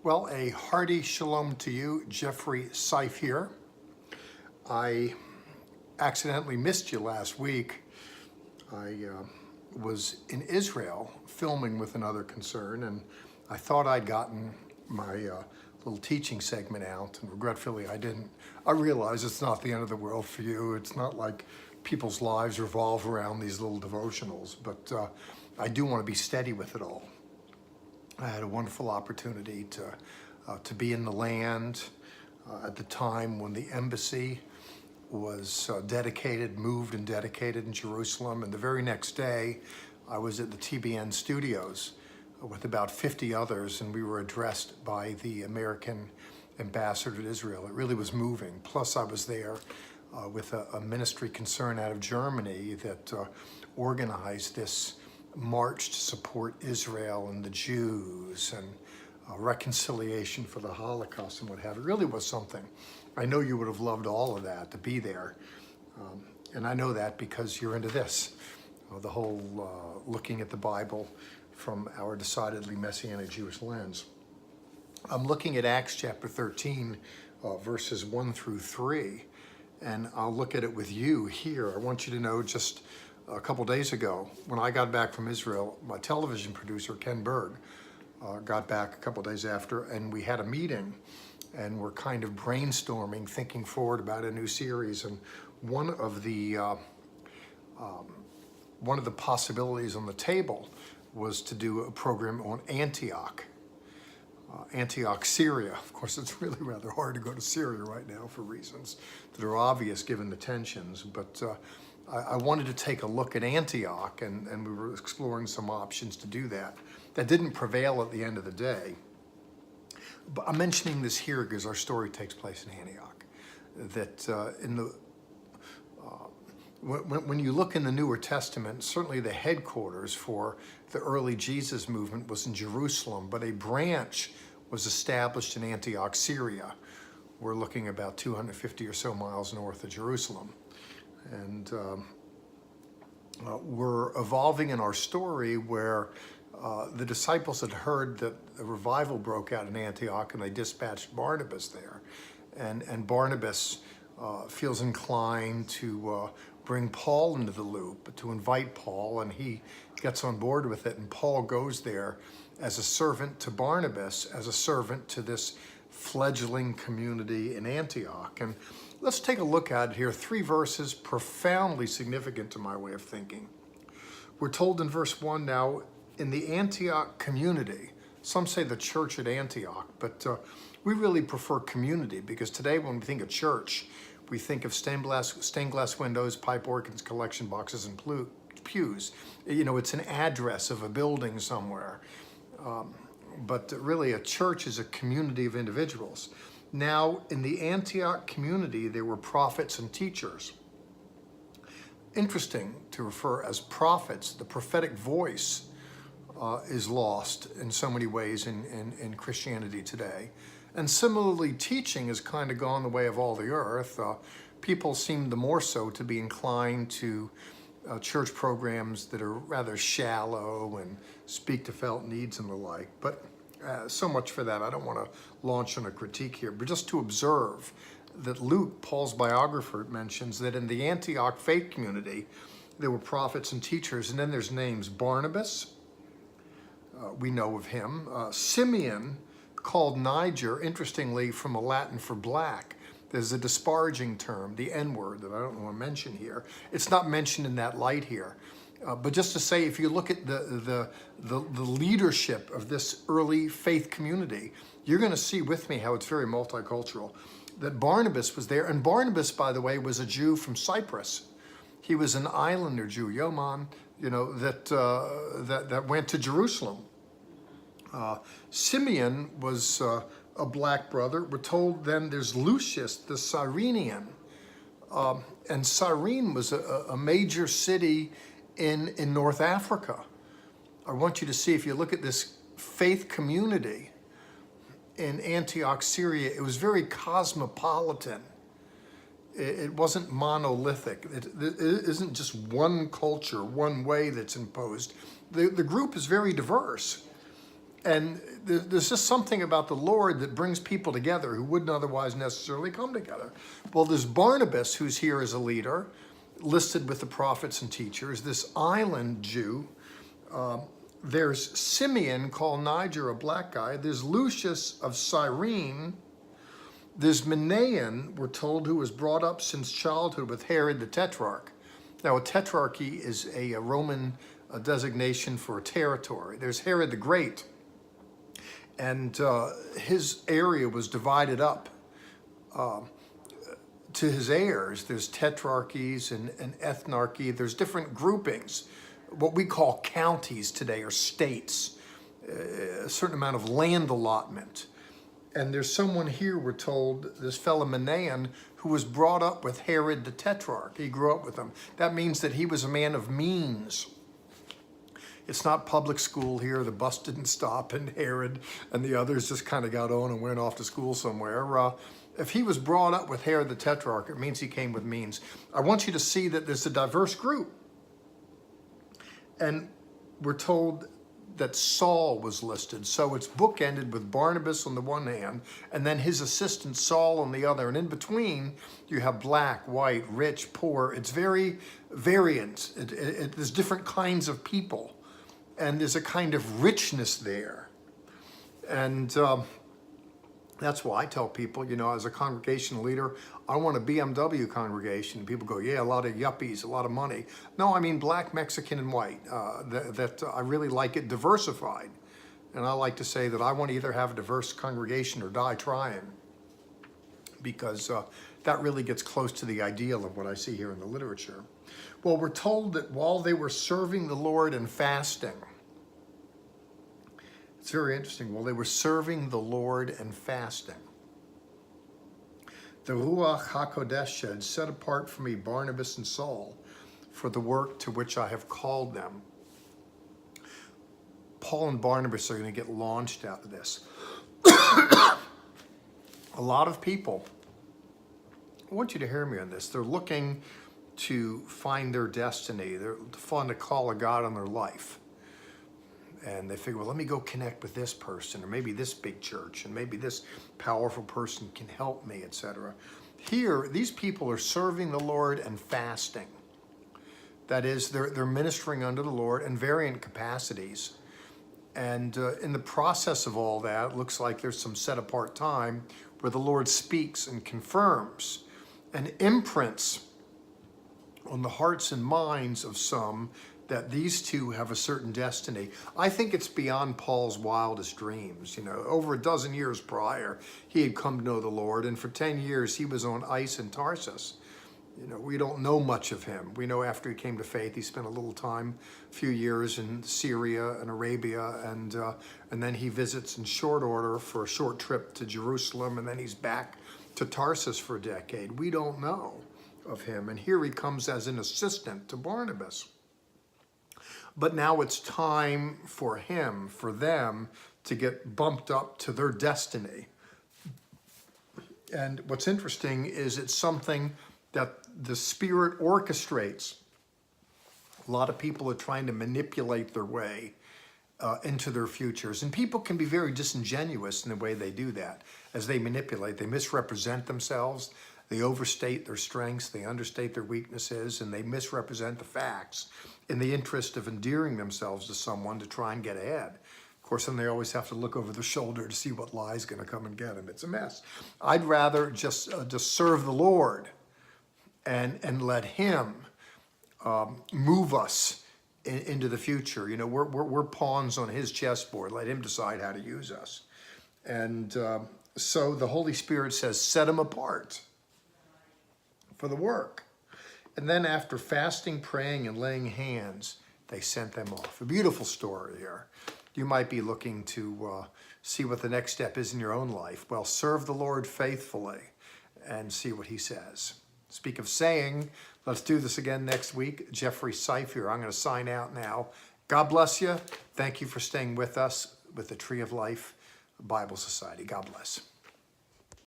Well, a hearty shalom to you, Jeffrey Seif here. I accidentally missed you last week. I was in Israel filming with another concern, and I thought I'd gotten my little teaching segment out, and regretfully I didn't. I realize it's not the end of the world for you. It's not like people's lives revolve around these little devotionals, but I do want to be steady with it all. I had a wonderful opportunity to be in the land at the time when the embassy was moved and dedicated in Jerusalem. And the very next day, I was at the TBN studios with about 50 others, and we were addressed by the American ambassador to Israel. It really was moving. Plus, I was there with a ministry concern out of Germany that organized this march to support Israel and the Jews and reconciliation for the Holocaust and what have you. It really was something. I know you would have loved all of that, to be there. And I know that because you're into this, the whole looking at the Bible from our decidedly Messianic Jewish lens. I'm looking at Acts chapter 13, verses 1 through 3, and I'll look at it with you here. I want you to know just a couple days ago, when I got back from Israel, my television producer, Ken Berg, got back a couple days after, and we had a meeting, and we're kind of brainstorming, thinking forward about a new series. And one of the possibilities on the table was to do a program on Antioch, Syria. Of course, it's really rather hard to go to Syria right now for reasons that are obvious given the tensions, but I wanted to take a look at Antioch, and we were exploring some options to do that. That didn't prevail at the end of the day. But I'm mentioning this here because our story takes place in Antioch. That when you look in the Newer Testament, certainly the headquarters for the early Jesus movement was in Jerusalem, but a branch was established in Antioch, Syria. We're looking about 250 or so miles north of Jerusalem. And we're evolving in our story where the disciples had heard that a revival broke out in Antioch, and they dispatched Barnabas there. And Barnabas feels inclined to bring Paul into the loop, to invite Paul, and he gets on board with it. And Paul goes there as a servant to Barnabas, as a servant to this fledgling community in Antioch. And let's take a look at it here. 3 verses profoundly significant to my way of thinking. We're told in verse 1 now, in the Antioch community, some say the church at Antioch, but we really prefer community, because today when we think of church, we think of stained glass windows, pipe organs, collection boxes, and pews. You know, it's an address of a building somewhere. But really a church is a community of individuals. Now, in the Antioch community, there were prophets and teachers. Interesting to refer as prophets. The prophetic voice is lost in so many ways in Christianity today. And similarly, teaching has kind of gone the way of all the earth. People seem the more so to be inclined to church programs that are rather shallow and speak to felt needs and the like. But so much for that. I don't want to launch on a critique here, but just to observe that Luke, Paul's biographer, mentions that in the Antioch faith community, there were prophets and teachers, and then there's names Barnabas, we know of him, Simeon, called Niger, interestingly from a Latin for black. There's a disparaging term, the N-word, that I don't want to mention here. It's not mentioned in that light here. But just to say, if you look at the leadership of this early faith community, you're going to see with me how it's very multicultural. That Barnabas was there, and Barnabas, by the way, was a Jew from Cyprus. He was an islander Jew, Yoman, that went to Jerusalem. Simeon was a black brother. We're told then there's Lucius, the Cyrenian. And Cyrene was a major city in North Africa. I want you to see, if you look at this faith community in Antioch, Syria, it was very cosmopolitan. It wasn't monolithic. It isn't just one culture, one way that's imposed. The group is very diverse. And there's just something about the Lord that brings people together who wouldn't otherwise necessarily come together. Well, there's Barnabas, who's here as a leader, listed with the prophets and teachers, this island Jew. There's Simeon, called Niger, a black guy. There's Lucius of Cyrene. There's Manaen, we're told, who was brought up since childhood with Herod the Tetrarch. Now, a tetrarchy is a Roman designation for a territory. There's Herod the Great, and his area was divided up to his heirs. There's tetrarchies and ethnarchy. There's different groupings. What we call counties today, or states, a certain amount of land allotment. And there's someone here, we're told, this fellow Manaen, who was brought up with Herod the Tetrarch. He grew up with him. That means that he was a man of means. It's not public school here. The bus didn't stop, and Herod and the others just kind of got on and went off to school somewhere. If he was brought up with Herod the Tetrarch, it means he came with means. I want you to see that there's a diverse group. And we're told that Saul was listed. So it's bookended with Barnabas on the one hand, and then his assistant Saul on the other. And in between, you have black, white, rich, poor. It's very variant. There's different kinds of people. And there's a kind of richness there. And that's why I tell people, as a congregational leader, I want a BMW congregation. People go, yeah, a lot of yuppies, a lot of money. No, I mean black, Mexican, and white. I really like it diversified. And I like to say that I want to either have a diverse congregation or die trying, because that really gets close to the ideal of what I see here in the literature. Well, we're told that while they were serving the Lord and fasting, it's very interesting. While they were serving the Lord and fasting, the Ruach HaKodesh said, set apart for me Barnabas and Saul for the work to which I have called them. Paul and Barnabas are going to get launched out of this. A lot of people, I want you to hear me on this, they're looking to find their destiny. They're finding a call of God on their life. And they figure, well, let me go connect with this person, or maybe this big church, and maybe this powerful person can help me, etc. Here, these people are serving the Lord and fasting. That is, they're ministering unto the Lord in variant capacities. And in the process of all that, it looks like there's some set apart time where the Lord speaks and confirms and imprints on the hearts and minds of some that these two have a certain destiny. I think it's beyond Paul's wildest dreams. Over a dozen years prior, he had come to know the Lord, and for 10 years he was on ice in Tarsus. We don't know much of him. We know after he came to faith, he spent a little time, a few years in Syria and Arabia, and then he visits in short order for a short trip to Jerusalem, and then he's back to Tarsus for a decade. We don't know of him, and here he comes as an assistant to Barnabas. But now it's time for them to get bumped up to their destiny. And what's interesting is it's something that the Spirit orchestrates. A lot of people are trying to manipulate their way into their futures. And people can be very disingenuous in the way they do that. As they manipulate, they misrepresent themselves. They overstate their strengths, they understate their weaknesses, and they misrepresent the facts in the interest of endearing themselves to someone to try and get ahead. Of course, then they always have to look over their shoulder to see what lie is going to come and get them. It's a mess. I'd rather just serve the Lord and let Him move us into the future. We're pawns on His chessboard. Let Him decide how to use us. And so the Holy Spirit says, set them apart for the work. And then after fasting, praying, and laying hands, they sent them off. A beautiful story here. You might be looking to see what the next step is in your own life. Well, serve the Lord faithfully and see what He says. Speak of saying, let's do this again next week. Jeffrey Seif here. I'm going to sign out now. God bless you. Thank you for staying with us with the Tree of Life Bible Society. God bless.